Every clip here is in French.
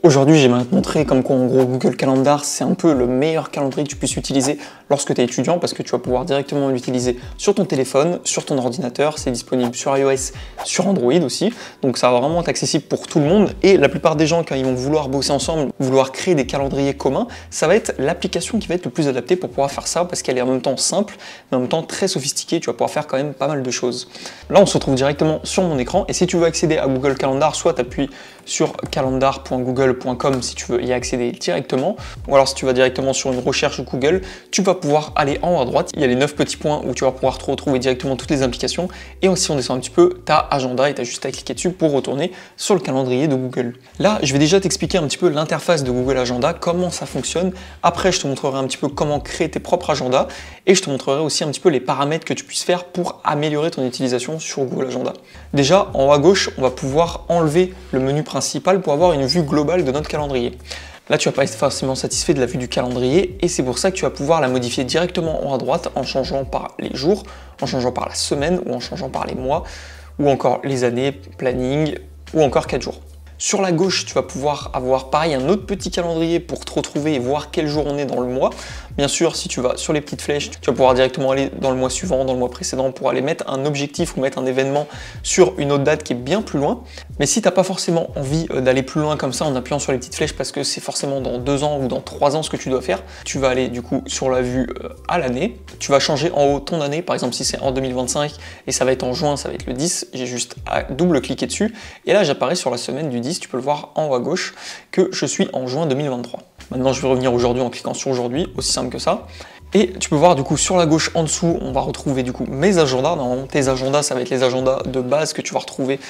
Aujourd'hui, j'aimerais te montrer comme quoi en gros Google Calendar, c'est un peu le meilleur calendrier que tu puisses utiliser lorsque tu es étudiant parce que tu vas pouvoir directement l'utiliser sur ton téléphone, sur ton ordinateur, c'est disponible sur iOS, sur Android aussi, donc ça va vraiment être accessible pour tout le monde et la plupart des gens quand ils vont vouloir bosser ensemble, vouloir créer des calendriers communs, ça va être l'application qui va être le plus adaptée pour pouvoir faire ça parce qu'elle est en même temps simple, mais en même temps très sophistiquée, tu vas pouvoir faire quand même pas mal de choses. Là, on se retrouve directement sur mon écran et si tu veux accéder à Google Calendar, soit tu appuies sur calendar.google.com si tu veux y accéder directement, ou alors si tu vas directement sur une recherche Google, tu vas pouvoir aller en haut à droite, il y a les 9 petits points où tu vas pouvoir te retrouver directement toutes les applications, et aussi on descend un petit peu, tu as agenda et tu as juste à cliquer dessus pour retourner sur le calendrier de Google. Là, je vais déjà t'expliquer un petit peu l'interface de Google Agenda, comment ça fonctionne, après je te montrerai un petit peu comment créer tes propres agendas, et je te montrerai aussi un petit peu les paramètres que tu puisses faire pour améliorer ton utilisation sur Google Agenda. Déjà, en haut à gauche, on va pouvoir enlever le menu principal pour avoir une vue globale de notre calendrier. Là, tu vas pas être forcément satisfait de la vue du calendrier et c'est pour ça que tu vas pouvoir la modifier directement en haut à droite en changeant par les jours, en changeant par la semaine ou en changeant par les mois ou encore les années, planning ou encore 4 jours. Sur la gauche, tu vas pouvoir avoir pareil un autre petit calendrier pour te retrouver et voir quel jour on est dans le mois. Bien sûr, si tu vas sur les petites flèches, tu vas pouvoir directement aller dans le mois suivant, dans le mois précédent pour aller mettre un objectif ou mettre un événement sur une autre date qui est bien plus loin. Mais si tu n'as pas forcément envie d'aller plus loin comme ça en appuyant sur les petites flèches parce que c'est forcément dans 2 ans ou dans 3 ans ce que tu dois faire, tu vas aller du coup sur la vue à l'année. Tu vas changer en haut ton année, par exemple si c'est en 2025 et ça va être en juin, ça va être le 10, j'ai juste à double-cliquer dessus et là j'apparais sur la semaine du 10, tu peux le voir en haut à gauche que je suis en juin 2023. Maintenant je vais revenir aujourd'hui en cliquant sur aujourd'hui, aussi simple que ça. Et tu peux voir du coup sur la gauche en dessous, on va retrouver du coup mes agendas. Normalement tes agendas, ça va être les agendas de base que tu vas retrouver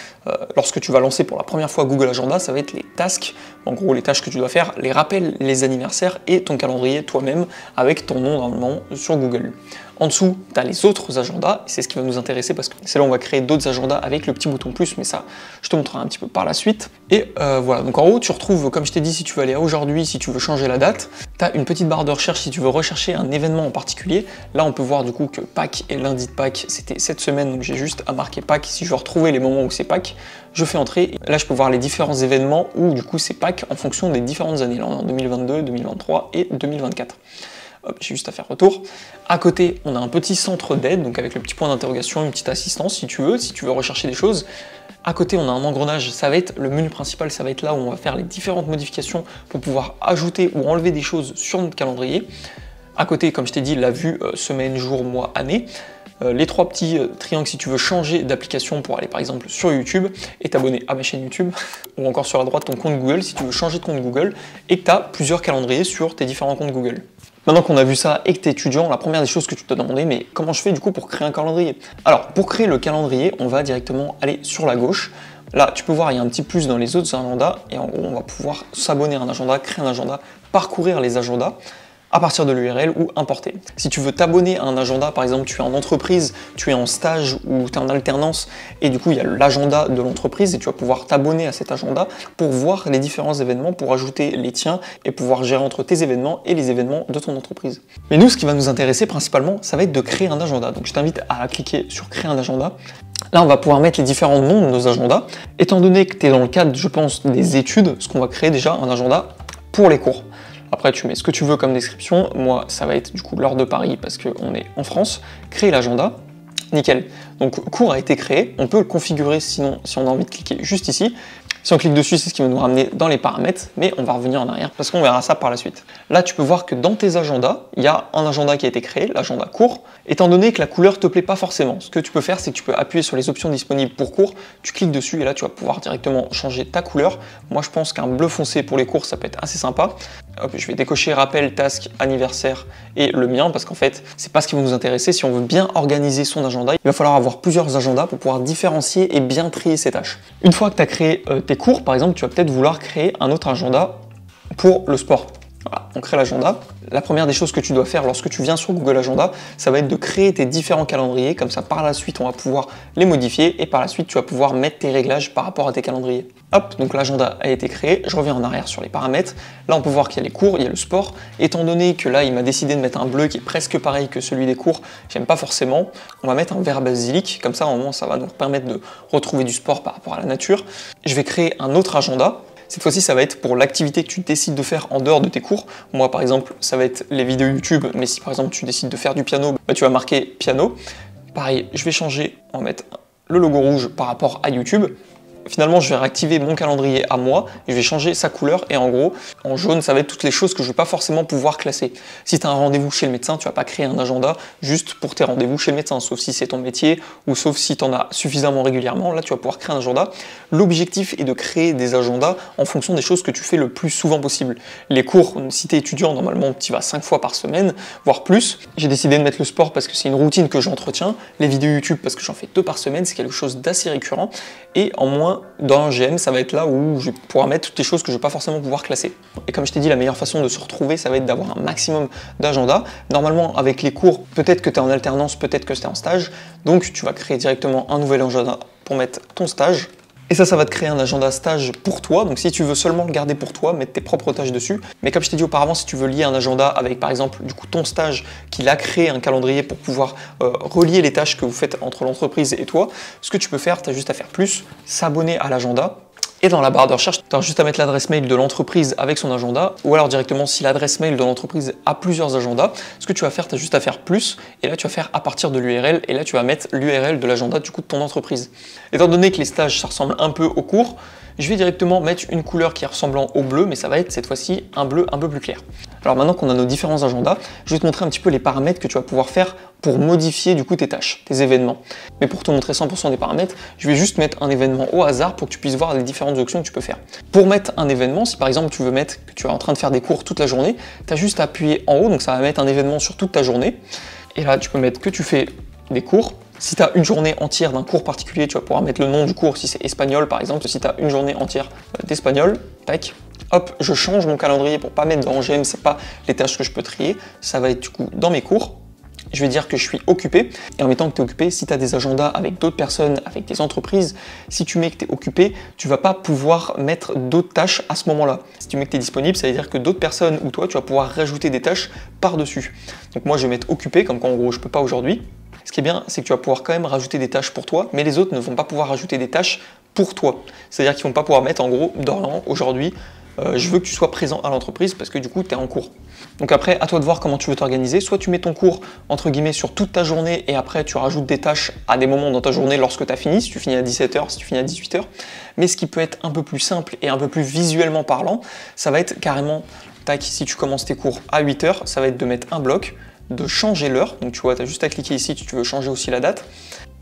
lorsque tu vas lancer pour la première fois Google Agenda, ça va être les tasks, en gros les tâches que tu dois faire, les rappels, les anniversaires et ton calendrier toi-même avec ton nom normalement sur Google. En dessous, tu as les autres agendas, et c'est ce qui va nous intéresser parce que c'est là où on va créer d'autres agendas avec le petit bouton plus, mais ça, je te montrerai un petit peu par la suite. Et voilà, donc en haut, tu retrouves, comme je t'ai dit, si tu veux aller à aujourd'hui, si tu veux changer la date, tu as une petite barre de recherche si tu veux rechercher un événement en particulier. Là, on peut voir du coup que Pâques et lundi de Pâques, c'était cette semaine, donc j'ai juste à marquer Pâques. Si je veux retrouver les moments où c'est Pâques, je fais entrer. Là, je peux voir les différents événements où du coup c'est Pâques en fonction des différentes années. Là, on est en 2022, 2023 et 2024. J'ai juste à faire retour. À côté, on a un petit centre d'aide, donc avec le petit point d'interrogation, une petite assistance si tu veux rechercher des choses. À côté, on a un engrenage, ça va être le menu principal, ça va être là où on va faire les différentes modifications pour pouvoir ajouter ou enlever des choses sur notre calendrier. À côté, comme je t'ai dit, la vue semaine, jour, mois, année. Les 3 petits triangles si tu veux changer d'application pour aller par exemple sur YouTube et t'abonner à ma chaîne YouTube, ou encore sur la droite ton compte Google si tu veux changer de compte Google et que tu as plusieurs calendriers sur tes différents comptes Google. Maintenant qu'on a vu ça et que tu es étudiant, la première des choses que tu te demandes, mais comment je fais du coup pour créer un calendrier? Alors pour créer le calendrier, on va directement aller sur la gauche. Là, tu peux voir, il y a un petit plus dans les autres agendas et en gros, on va pouvoir s'abonner à un agenda, créer un agenda, parcourir les agendas à partir de l'URL ou importer. Si tu veux t'abonner à un agenda, par exemple tu es en entreprise, tu es en stage ou tu es en alternance et du coup il y a l'agenda de l'entreprise et tu vas pouvoir t'abonner à cet agenda pour voir les différents événements, pour ajouter les tiens et pouvoir gérer entre tes événements et les événements de ton entreprise. Mais nous, ce qui va nous intéresser principalement, ça va être de créer un agenda. Donc je t'invite à cliquer sur créer un agenda. Là, on va pouvoir mettre les différents noms de nos agendas. Étant donné que tu es dans le cadre, je pense, des études, ce qu'on va créer déjà un agenda pour les cours. Après, tu mets ce que tu veux comme description. Moi, ça va être du coup l'heure de Paris parce qu'on est en France. Créer l'agenda. Nickel. Donc, cours a été créé. On peut le configurer sinon, si on a envie de cliquer juste ici. Si on clique dessus, c'est ce qui va nous ramener dans les paramètres, mais on va revenir en arrière parce qu'on verra ça par la suite. Là, tu peux voir que dans tes agendas, il y a un agenda qui a été créé, l'agenda court. Étant donné que la couleur te plaît pas forcément, ce que tu peux faire, c'est que tu peux appuyer sur les options disponibles pour cours, tu cliques dessus et là, tu vas pouvoir directement changer ta couleur. Moi, je pense qu'un bleu foncé pour les cours, ça peut être assez sympa. Hop, je vais décocher rappel, task, anniversaire et le mien parce qu'en fait, c'est pas ce qui va nous intéresser. Si on veut bien organiser son agenda, il va falloir avoir plusieurs agendas pour pouvoir différencier et bien trier ses tâches. Une fois que tu as créé tes cours, par exemple, tu vas peut-être vouloir créer un autre agenda pour le sport. Voilà, on crée l'agenda. La première des choses que tu dois faire lorsque tu viens sur Google Agenda, ça va être de créer tes différents calendriers. Comme ça, par la suite, on va pouvoir les modifier et par la suite, tu vas pouvoir mettre tes réglages par rapport à tes calendriers. Hop, donc l'agenda a été créé. Je reviens en arrière sur les paramètres. Là, on peut voir qu'il y a les cours, il y a le sport. Étant donné que là, il m'a décidé de mettre un bleu qui est presque pareil que celui des cours, j'aime pas forcément. On va mettre un vert basilic. Comme ça, au moment, ça va nous permettre de retrouver du sport par rapport à la nature. Je vais créer un autre agenda. Cette fois-ci, ça va être pour l'activité que tu décides de faire en dehors de tes cours. Moi, par exemple, ça va être les vidéos YouTube, mais si par exemple tu décides de faire du piano, bah, tu vas marquer piano. Pareil, je vais changer, on va mettre le logo rouge par rapport à YouTube. Finalement, je vais réactiver mon calendrier à moi et je vais changer sa couleur. Et en gros, en jaune, ça va être toutes les choses que je ne vais pas forcément pouvoir classer. Si tu as un rendez-vous chez le médecin, tu ne vas pas créer un agenda juste pour tes rendez-vous chez le médecin, sauf si c'est ton métier ou sauf si tu en as suffisamment régulièrement. Là, tu vas pouvoir créer un agenda. L'objectif est de créer des agendas en fonction des choses que tu fais le plus souvent possible. Les cours, si tu es étudiant, normalement, tu y vas 5 fois par semaine, voire plus. J'ai décidé de mettre le sport parce que c'est une routine que j'entretiens. Les vidéos YouTube parce que j'en fais 2 par semaine, c'est quelque chose d'assez récurrent. Et en moins, dans un GM, ça va être là où je pourrai mettre toutes les choses que je ne vais pas forcément pouvoir classer. Et comme je t'ai dit, la meilleure façon de se retrouver, ça va être d'avoir un maximum d'agenda. Normalement, avec les cours, peut-être que tu es en alternance, peut-être que tu es en stage. Donc, tu vas créer directement un nouvel agenda pour mettre ton stage. Et ça va te créer un agenda stage pour toi. Donc si tu veux seulement le garder pour toi, mettre tes propres tâches dessus. Mais comme je t'ai dit auparavant, si tu veux lier un agenda avec par exemple du coup ton stage qu'il a créé un calendrier pour pouvoir relier les tâches que vous faites entre l'entreprise et toi, ce que tu peux faire, tu as juste à faire plus, s'abonner à l'agenda. Et dans la barre de recherche, tu as juste à mettre l'adresse mail de l'entreprise avec son agenda, ou alors directement si l'adresse mail de l'entreprise a plusieurs agendas, ce que tu vas faire, tu as juste à faire plus, et là tu vas faire à partir de l'URL, et là tu vas mettre l'URL de l'agenda du coup de ton entreprise. Étant donné que les stages ça ressemble un peu aux cours, je vais directement mettre une couleur qui est ressemblant au bleu, mais ça va être cette fois-ci un bleu un peu plus clair. Alors maintenant qu'on a nos différents agendas, je vais te montrer un petit peu les paramètres que tu vas pouvoir faire pour modifier du coup tes tâches, tes événements. Mais pour te montrer 100% des paramètres, je vais juste mettre un événement au hasard pour que tu puisses voir les différentes options que tu peux faire. Pour mettre un événement, si par exemple tu veux mettre que tu es en train de faire des cours toute la journée, tu as juste à appuyer en haut, donc ça va mettre un événement sur toute ta journée. Et là tu peux mettre que tu fais des cours. Si tu as une journée entière d'un cours particulier, tu vas pouvoir mettre le nom du cours, si c'est espagnol par exemple, si tu as une journée entière d'espagnol, tac, hop, je change mon calendrier pour pas mettre dans GM, c'est pas les tâches que je peux trier, ça va être du coup dans mes cours. Je vais dire que je suis occupé, et en mettant que tu es occupé, si tu as des agendas avec d'autres personnes, avec des entreprises, si tu mets que tu es occupé, tu vas pas pouvoir mettre d'autres tâches à ce moment-là. Si tu mets que tu es disponible, ça veut dire que d'autres personnes ou toi, tu vas pouvoir rajouter des tâches par-dessus. Donc moi, je vais mettre occupé, comme quand en gros, je peux pas aujourd'hui. Ce qui est bien, c'est que tu vas pouvoir quand même rajouter des tâches pour toi, mais les autres ne vont pas pouvoir rajouter des tâches pour toi. C'est-à-dire qu'ils ne vont pas pouvoir mettre en gros, Dorian, aujourd'hui, je veux que tu sois présent à l'entreprise parce que du coup, tu es en cours. Donc après, à toi de voir comment tu veux t'organiser. Soit tu mets ton cours, entre guillemets, sur toute ta journée et après, tu rajoutes des tâches à des moments dans ta journée lorsque tu as fini, si tu finis à 17h, si tu finis à 18h. Mais ce qui peut être un peu plus simple et un peu plus visuellement parlant, ça va être carrément, tac, si tu commences tes cours à 8h, ça va être de mettre un bloc, de changer l'heure. Donc tu vois, tu as juste à cliquer ici si tu veux changer aussi la date.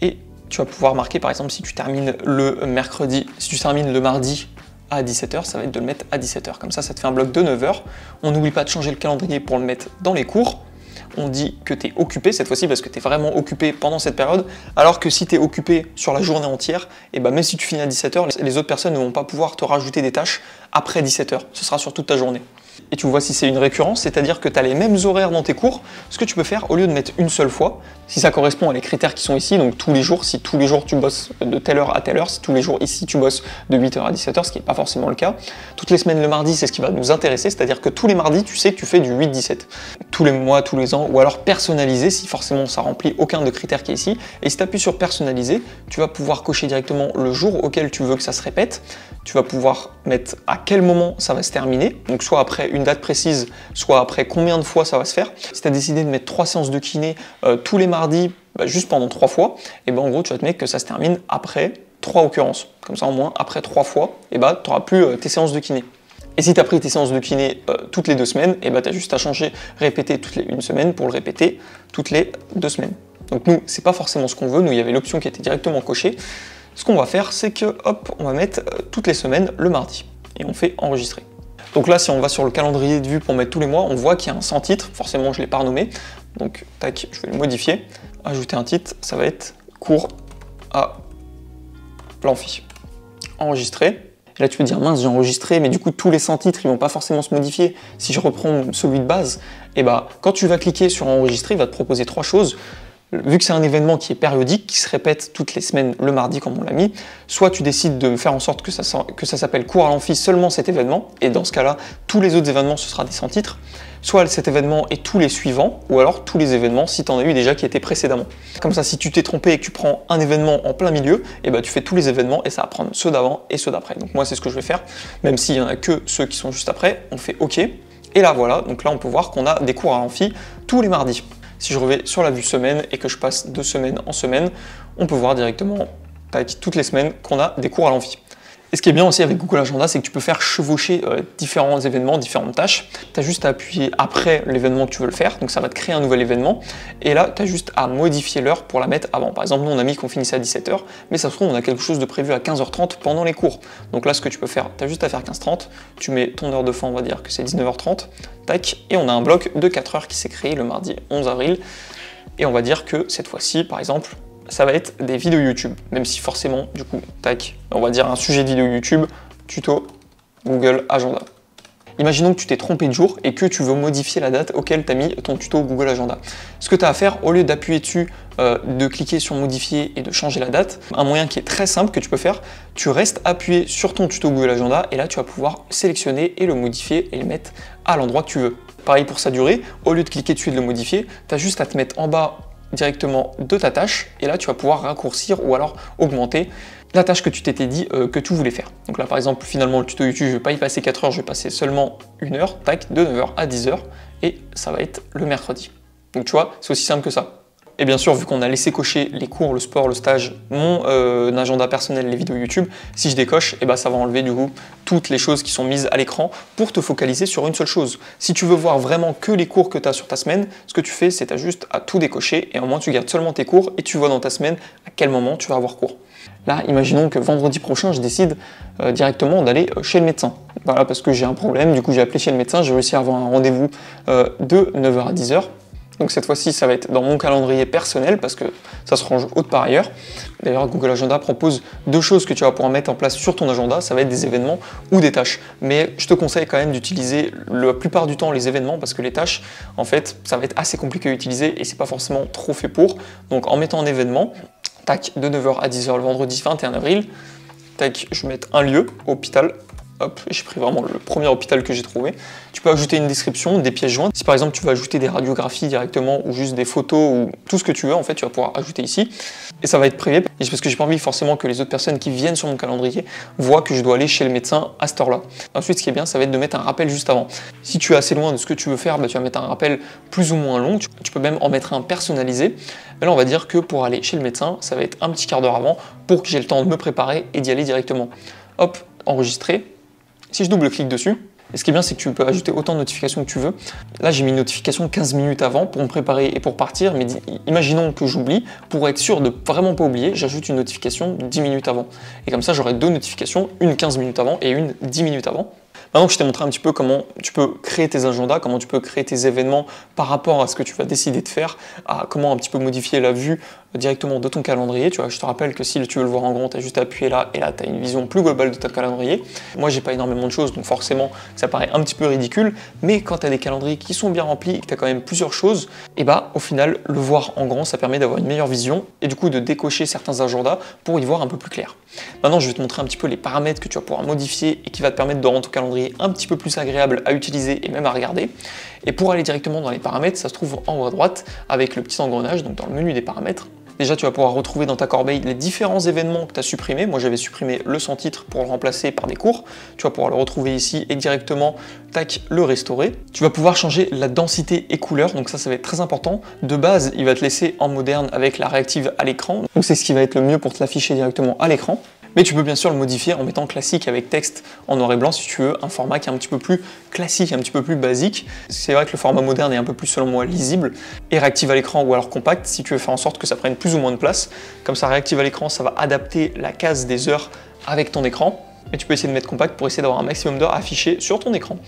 Et tu vas pouvoir marquer, par exemple, si tu termines le mercredi, si tu termines le mardi à 17h, ça va être de le mettre à 17h. Comme ça, ça te fait un bloc de 9h. On n'oublie pas de changer le calendrier pour le mettre dans les cours. On dit que tu es occupé cette fois-ci parce que tu es vraiment occupé pendant cette période. Alors que si tu es occupé sur la journée entière, et ben même si tu finis à 17h, les autres personnes ne vont pas pouvoir te rajouter des tâches après 17h. Ce sera sur toute ta journée. Et tu vois si c'est une récurrence, c'est-à-dire que tu as les mêmes horaires dans tes cours. Ce que tu peux faire, au lieu de mettre une seule fois, si ça correspond à les critères qui sont ici, donc tous les jours, si tous les jours tu bosses de telle heure à telle heure, si tous les jours ici tu bosses de 8h à 17h, ce qui n'est pas forcément le cas. Toutes les semaines le mardi, c'est ce qui va nous intéresser, c'est-à-dire que tous les mardis, tu sais que tu fais du 8-17. Tous les mois, tous les ans, ou alors personnalisé, si forcément ça remplit aucun de critères qui est ici. Et si tu appuies sur personnaliser, tu vas pouvoir cocher directement le jour auquel tu veux que ça se répète. Tu vas pouvoir mettre à quel moment ça va se terminer, donc soit après une date précise, soit après combien de fois ça va se faire. Si tu as décidé de mettre 3 séances de kiné tous les mardis, juste pendant 3 fois, et ben en gros tu vas te mettre que ça se termine après 3 occurrences. Comme ça au moins après 3 fois, et ben tu n'auras plus tes séances de kiné. Et si tu as pris tes séances de kiné toutes les 2 semaines, et ben tu as juste à changer, répéter toutes les 1 semaine pour le répéter toutes les 2 semaines. Donc nous, c'est pas forcément ce qu'on veut, nous il y avait l'option qui était directement cochée. Ce qu'on va faire, c'est que hop, on va mettre toutes les semaines le mardi et on fait enregistrer. Donc là, si on va sur le calendrier de vue pour mettre tous les mois, on voit qu'il y a un sans titre. Forcément, je ne l'ai pas renommé. Donc, tac, je vais le modifier. Ajouter un titre, ça va être cours à l'amphi. Enregistrer. Et là, tu peux dire, mince, j'ai enregistré, mais du coup, tous les sans titres, ils vont pas forcément se modifier. Si je reprends celui de base, et bah, quand tu vas cliquer sur enregistrer, il va te proposer 3 choses. Vu que c'est un événement qui est périodique, qui se répète toutes les semaines le mardi comme on l'a mis, soit tu décides de faire en sorte que ça s'appelle cours à l'amphi seulement cet événement, et dans ce cas-là, tous les autres événements ce sera des sans titres, soit cet événement et tous les suivants, ou alors tous les événements si tu en as eu déjà qui étaient précédemment. Comme ça, si tu t'es trompé et que tu prends un événement en plein milieu, et ben tu fais tous les événements et ça va prendre ceux d'avant et ceux d'après. Donc moi c'est ce que je vais faire, même s'il y en a que ceux qui sont juste après, on fait OK. Et là voilà, donc là on peut voir qu'on a des cours à l'amphi tous les mardis. Si je reviens sur la vue semaine et que je passe de semaine en semaine, on peut voir directement, toutes les semaines, qu'on a des cours à l'amphi. Et ce qui est bien aussi avec Google Agenda, c'est que tu peux faire chevaucher différents événements, différentes tâches. Tu as juste à appuyer après l'événement que tu veux le faire, donc ça va te créer un nouvel événement. Et là, tu as juste à modifier l'heure pour la mettre avant. Par exemple, nous on a mis qu'on finissait à 17 h, mais ça se trouve on a quelque chose de prévu à 15 h 30 pendant les cours. Donc là, ce que tu peux faire, tu as juste à faire 15 h 30, tu mets ton heure de fin, on va dire que c'est 19 h 30, tac, et on a un bloc de 4 heures qui s'est créé le mardi 11 avril. Et on va dire que cette fois-ci, par exemple, ça va être des vidéos YouTube, même si forcément, du coup, tac, on va dire un sujet de vidéo YouTube, tuto Google Agenda. Imaginons que tu t'es trompé de jour et que tu veux modifier la date auquel tu as mis ton tuto Google Agenda. Ce que tu as à faire, au lieu d'appuyer dessus, de cliquer sur modifier et de changer la date, un moyen qui est très simple que tu peux faire, tu restes appuyé sur ton tuto Google Agenda et là tu vas pouvoir sélectionner et le modifier et le mettre à l'endroit que tu veux. Pareil pour sa durée, au lieu de cliquer dessus et de le modifier, tu as juste à te mettre en bas directement de ta tâche et là tu vas pouvoir raccourcir ou alors augmenter la tâche que tu t'étais dit que tu voulais faire. Donc là par exemple finalement le tuto YouTube je ne vais pas y passer 4 heures, je vais passer seulement 1 heure, tac, de 9 h à 10 h et ça va être le mercredi. Donc tu vois, c'est aussi simple que ça. Et bien sûr, vu qu'on a laissé cocher les cours, le sport, le stage, mon agenda personnel, les vidéos YouTube, si je décoche, et ben ça va enlever du coup toutes les choses qui sont mises à l'écran pour te focaliser sur une seule chose. Si tu veux voir vraiment que les cours que tu as sur ta semaine, ce que tu fais, c'est juste à tout décocher et au moins tu gardes seulement tes cours et tu vois dans ta semaine à quel moment tu vas avoir cours. Là, imaginons que vendredi prochain, je décide directement d'aller chez le médecin. Voilà, parce que j'ai un problème, du coup j'ai appelé chez le médecin, j'ai réussi à avoir un rendez-vous de 9 h à 10 h. Donc cette fois-ci, ça va être dans mon calendrier personnel parce que ça se range autre par ailleurs. D'ailleurs, Google Agenda propose 2 choses que tu vas pouvoir mettre en place sur ton agenda. Ça va être des événements ou des tâches. Mais je te conseille quand même d'utiliser la plupart du temps les événements parce que les tâches, en fait, ça va être assez compliqué à utiliser et c'est pas forcément trop fait pour. Donc en mettant un événement, tac, de 9 h à 10 h le vendredi 21 avril, tac, je vais mettre un lieu, hôpital. Hop, j'ai pris vraiment le premier hôpital que j'ai trouvé. Tu peux ajouter une description, des pièces jointes. Si par exemple tu veux ajouter des radiographies directement ou juste des photos ou tout ce que tu veux, en fait, tu vas pouvoir ajouter ici. Et ça va être privé parce que j'ai pas envie forcément que les autres personnes qui viennent sur mon calendrier voient que je dois aller chez le médecin à cette heure-là. Ensuite, ce qui est bien, ça va être de mettre un rappel juste avant. Si tu es assez loin de ce que tu veux faire, bah, tu vas mettre un rappel plus ou moins long. Tu peux même en mettre un personnalisé. Mais là, on va dire que pour aller chez le médecin, ça va être un petit quart d'heure avant pour que j'ai le temps de me préparer et d'y aller directement. Hop, enregistrer. Si je double-clique dessus, et ce qui est bien, c'est que tu peux ajouter autant de notifications que tu veux. Là, j'ai mis une notification 15 minutes avant pour me préparer et pour partir, mais imaginons que j'oublie. Pour être sûr de vraiment pas oublier, j'ajoute une notification 10 minutes avant. Et comme ça, j'aurai 2 notifications, une 15 minutes avant et une 10 minutes avant. Maintenant que je t'ai montré un petit peu comment tu peux créer tes agendas, comment tu peux créer tes événements par rapport à ce que tu vas décider de faire, à comment un petit peu modifier la vue directement de ton calendrier. Tu vois, je te rappelle que si tu veux le voir en grand, tu as juste à appuyer là et là tu as une vision plus globale de ton calendrier. Moi, j'ai pas énormément de choses, donc forcément, ça paraît un petit peu ridicule, mais quand tu as des calendriers qui sont bien remplis et que tu as quand même plusieurs choses, et bah au final, le voir en grand, ça permet d'avoir une meilleure vision et du coup de décocher certains agendas pour y voir un peu plus clair. Maintenant, je vais te montrer un petit peu les paramètres que tu vas pouvoir modifier et qui va te permettre de rendre ton calendrier un petit peu plus agréable à utiliser et même à regarder. Et pour aller directement dans les paramètres, ça se trouve en haut à droite avec le petit engrenage, donc dans le menu des paramètres. Déjà, tu vas pouvoir retrouver dans ta corbeille les différents événements que tu as supprimés. Moi, j'avais supprimé le sans titre pour le remplacer par des cours. Tu vas pouvoir le retrouver ici et directement, tac, le restaurer. Tu vas pouvoir changer la densité et couleur, donc ça va être très important. De base, il va te laisser en moderne avec la réactive à l'écran. Donc c'est ce qui va être le mieux pour te l'afficher directement à l'écran. Mais tu peux bien sûr le modifier en mettant classique avec texte en noir et blanc si tu veux un format qui est un petit peu plus classique, un petit peu plus basique. C'est vrai que le format moderne est un peu plus selon moi lisible et réactive à l'écran ou alors compact si tu veux faire en sorte que ça prenne plus ou moins de place. Comme ça, réactive à l'écran, ça va adapter la case des heures avec ton écran. Et tu peux essayer de mettre compact pour essayer d'avoir un maximum d'heures affichées sur ton écran.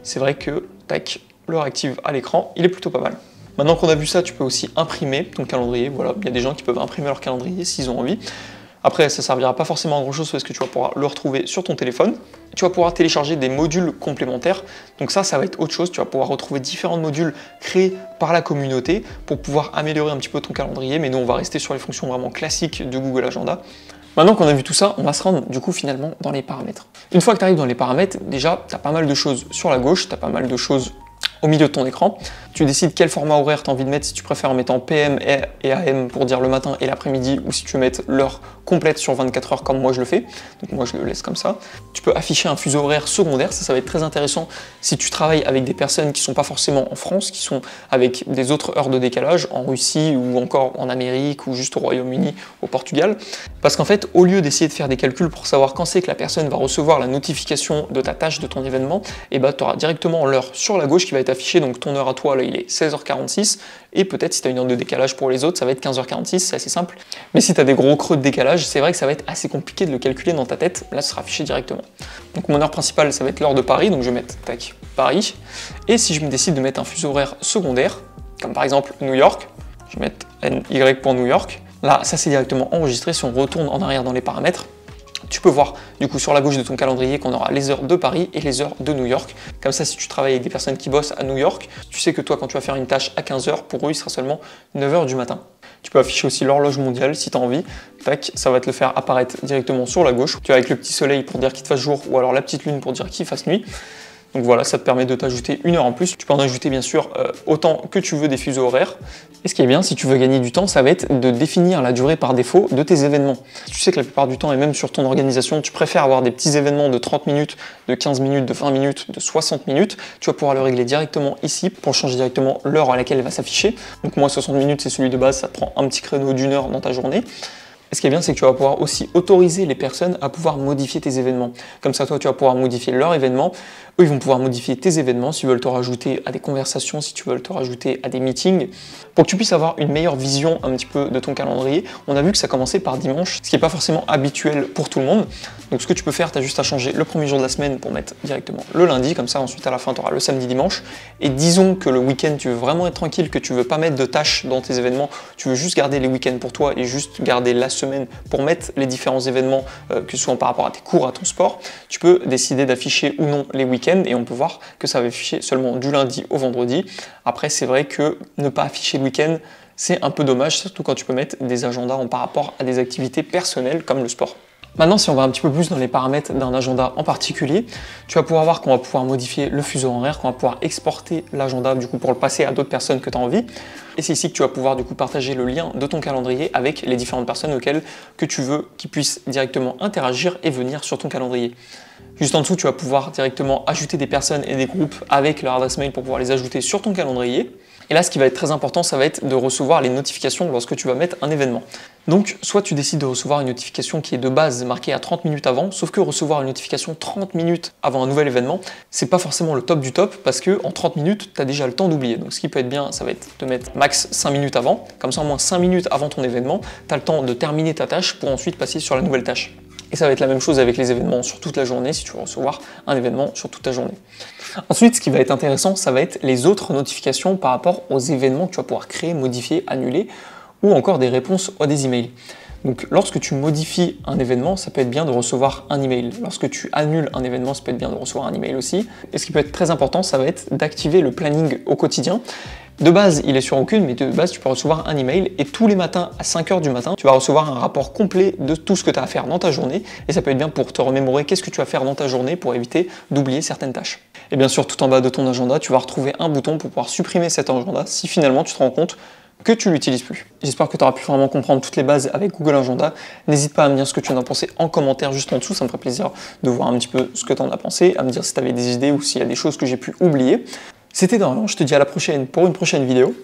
C'est vrai que, tac, le réactive à l'écran, il est plutôt pas mal. Maintenant qu'on a vu ça, tu peux aussi imprimer ton calendrier. Voilà, il y a des gens qui peuvent imprimer leur calendrier s'ils ont envie. Après, ça servira pas forcément à grand chose parce que tu vas pouvoir le retrouver sur ton téléphone. Tu vas pouvoir télécharger des modules complémentaires. Donc ça va être autre chose. Tu vas pouvoir retrouver différents modules créés par la communauté pour pouvoir améliorer un petit peu ton calendrier. Mais nous, on va rester sur les fonctions vraiment classiques de Google Agenda. Maintenant qu'on a vu tout ça, on va se rendre du coup finalement dans les paramètres. Une fois que tu arrives dans les paramètres, déjà, tu as pas mal de choses sur la gauche, tu as pas mal de choses au milieu de ton écran. Tu décides quel format horaire tu as envie de mettre, si tu préfères en mettant PM et AM pour dire le matin et l'après-midi, ou si tu veux mettre l'heure complète sur 24 heures comme moi je le fais. Donc moi je le laisse comme ça. Tu peux afficher un fuseau horaire secondaire, ça va être très intéressant si tu travailles avec des personnes qui ne sont pas forcément en France, qui sont avec des autres heures de décalage, en Russie ou encore en Amérique ou juste au Royaume-Uni, au Portugal. Parce qu'en fait, au lieu d'essayer de faire des calculs pour savoir quand c'est que la personne va recevoir la notification de ta tâche, de ton événement, et bah tu auras directement l'heure sur la gauche qui va être affichée, donc ton heure à toi là il est 16h46, et peut-être si tu as une heure de décalage pour les autres, ça va être 15h46, c'est assez simple. Mais si tu as des gros creux de décalage, c'est vrai que ça va être assez compliqué de le calculer dans ta tête, là ce sera affiché directement. Donc mon heure principale, ça va être l'heure de Paris, donc je vais mettre tac, Paris, et si je me décide de mettre un fuseau horaire secondaire, comme par exemple New York, je vais mettre NY pour New York, là ça c'est directement enregistré. Si on retourne en arrière dans les paramètres, tu peux voir du coup sur la gauche de ton calendrier qu'on aura les heures de Paris et les heures de New York. Comme ça, si tu travailles avec des personnes qui bossent à New York, tu sais que toi, quand tu vas faire une tâche à 15 h, pour eux, il sera seulement 9 h du matin. Tu peux afficher aussi l'horloge mondiale si tu as envie. Tac, ça va te le faire apparaître directement sur la gauche. Tu vas avec le petit soleil pour dire qu'il te fasse jour, ou alors la petite lune pour dire qu'il fasse nuit. Donc voilà, ça te permet de t'ajouter une heure en plus. Tu peux en ajouter bien sûr autant que tu veux des fuseaux horaires. Et ce qui est bien, si tu veux gagner du temps, ça va être de définir la durée par défaut de tes événements. Tu sais que la plupart du temps, et même sur ton organisation, tu préfères avoir des petits événements de 30 minutes, de 15 minutes, de 20 minutes, de 60 minutes. Tu vas pouvoir le régler directement ici pour changer directement l'heure à laquelle elle va s'afficher. Donc moi, 60 minutes, c'est celui de base, ça te prend un petit créneau d'une heure dans ta journée. Et ce qui est bien, c'est que tu vas pouvoir aussi autoriser les personnes à pouvoir modifier tes événements. Comme ça, toi, tu vas pouvoir modifier leur événement. Eux, ils vont pouvoir modifier tes événements s'ils veulent te rajouter à des conversations, si tu veux te rajouter à des meetings. Pour que tu puisses avoir une meilleure vision un petit peu de ton calendrier, on a vu que ça commençait par dimanche, ce qui n'est pas forcément habituel pour tout le monde. Donc ce que tu peux faire, tu as juste à changer le premier jour de la semaine pour mettre directement le lundi. Comme ça, ensuite, à la fin, tu auras le samedi, dimanche. Et disons que le week-end, tu veux vraiment être tranquille, que tu veux pas mettre de tâches dans tes événements, tu veux juste garder les week-ends pour toi et juste garder la semaine pour mettre les différents événements, que ce soit par rapport à tes cours, à ton sport. Tu peux décider d'afficher ou non les week-ends et on peut voir que ça va afficher seulement du lundi au vendredi. Après, c'est vrai que ne pas afficher le week-end, c'est un peu dommage, surtout quand tu peux mettre des agendas en par rapport à des activités personnelles comme le sport. Maintenant, si on va un petit peu plus dans les paramètres d'un agenda en particulier, tu vas pouvoir voir qu'on va pouvoir modifier le fuseau horaire, qu'on va pouvoir exporter l'agenda du coup pour le passer à d'autres personnes que tu as envie. Et c'est ici que tu vas pouvoir du coup partager le lien de ton calendrier avec les différentes personnes auxquelles que tu veux qu'ils puissent directement interagir et venir sur ton calendrier. Juste en dessous, tu vas pouvoir directement ajouter des personnes et des groupes avec leur adresse mail pour pouvoir les ajouter sur ton calendrier. Et là, ce qui va être très important, ça va être de recevoir les notifications lorsque tu vas mettre un événement. Donc, soit tu décides de recevoir une notification qui est de base marquée à 30 minutes avant, sauf que recevoir une notification 30 minutes avant un nouvel événement, c'est pas forcément le top du top parce que en 30 minutes, tu as déjà le temps d'oublier. Donc, ce qui peut être bien, ça va être de mettre max 5 minutes avant. Comme ça, au moins 5 minutes avant ton événement, tu as le temps de terminer ta tâche pour ensuite passer sur la nouvelle tâche. Et ça va être la même chose avec les événements sur toute la journée, si tu veux recevoir un événement sur toute ta journée. Ensuite, ce qui va être intéressant, ça va être les autres notifications par rapport aux événements que tu vas pouvoir créer, modifier, annuler, ou encore des réponses à des emails. Donc lorsque tu modifies un événement, ça peut être bien de recevoir un email. Lorsque tu annules un événement, ça peut être bien de recevoir un email aussi. Et ce qui peut être très important, ça va être d'activer le planning au quotidien. De base, il est sur aucune, mais de base, tu peux recevoir un email et tous les matins à 5 h du matin, tu vas recevoir un rapport complet de tout ce que tu as à faire dans ta journée. Et ça peut être bien pour te remémorer qu'est-ce que tu vas faire dans ta journée pour éviter d'oublier certaines tâches. Et bien sûr, tout en bas de ton agenda, tu vas retrouver un bouton pour pouvoir supprimer cet agenda si finalement tu te rends compte que tu l'utilises plus. J'espère que tu auras pu vraiment comprendre toutes les bases avec Google Agenda. N'hésite pas à me dire ce que tu en as pensé en commentaire juste en dessous, ça me ferait plaisir de voir un petit peu ce que tu en as pensé, à me dire si tu avais des idées ou s'il y a des choses que j'ai pu oublier. C'était Dorian, je te dis à la prochaine pour une prochaine vidéo.